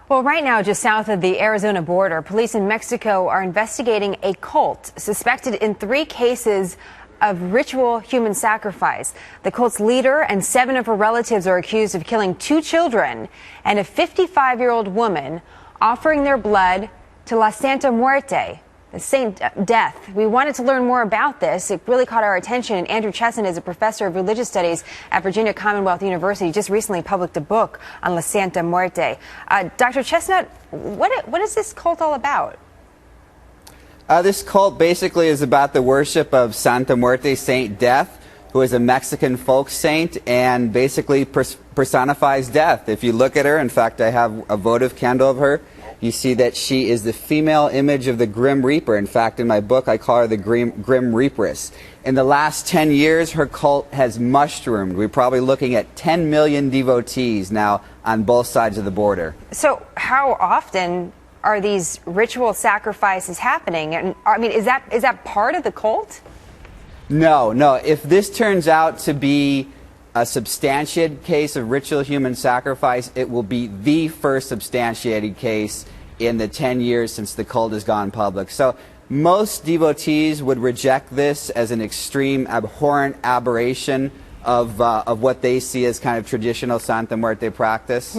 Well, right now, just south of the Arizona border, police in Mexico are investigating a cult suspected in 3 cases of ritual human sacrifice. The cult's leader and 7 of her relatives are accused of killing 2 children and a 55-year-old woman, offering their blood to La Santa Muerte, the Saint Death. We wanted to learn more about this. It really caught our attention. And Andrew Chesnut is a professor of religious studies at Virginia Commonwealth University. He just recently published a book on La Santa Muerte. Dr. Chesnut, what is this cult all about? This cult basically is about the worship of Santa Muerte, Saint Death, who is a Mexican folk saint and basically personifies death. If you look at her, in fact, I have a votive candle of her. You see that she is the female image of the Grim Reaper. In fact, in my book, I call her the Grim Reaperess. In the last 10 years, her cult has mushroomed. We're probably looking at 10 million devotees now on both sides of the border. So how often are these ritual sacrifices happening? And I mean, is that part of the cult? No. If this turns out to be a substantiated case of ritual human sacrifice, it will be the first substantiated case in the 10 years since the cult has gone public. So most devotees would reject this as an extreme, abhorrent aberration of what they see as kind of traditional Santa Muerte practice.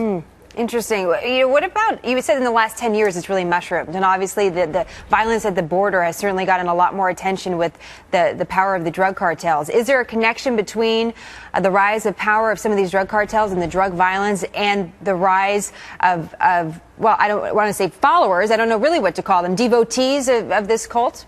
Interesting. What about, you said in the last 10 years it's really mushroomed, and obviously the violence at the border has certainly gotten a lot more attention with the power of the drug cartels. Is there a connection between the rise of power of some of these drug cartels and the drug violence and the rise of well, I don't want to say followers, I don't know really what to call them, devotees of this cult?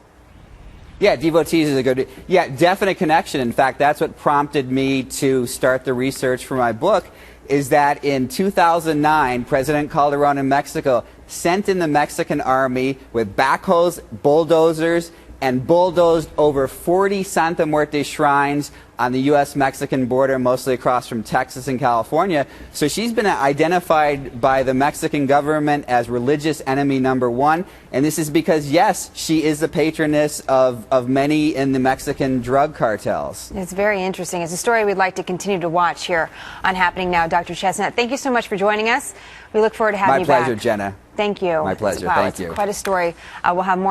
Yeah, devotees is a good, definite connection. In fact, that's what prompted me to start the research for my book, is that in 2009, President Calderon in Mexico sent in the Mexican army with backhoes, bulldozers, and bulldozed over 40 Santa Muerte shrines on the U.S.-Mexican border, mostly across from Texas and California. So she's been identified by the Mexican government as religious enemy #1. And this is because, yes, she is the patroness of many in the Mexican drug cartels. It's very interesting. It's a story we'd like to continue to watch here on Happening Now. Dr. Chesnut, thank you so much for joining us. We look forward to having you back. My pleasure, Jenna. Thank you. My pleasure. Wow, Thank it's you. quite a story. We'll have more.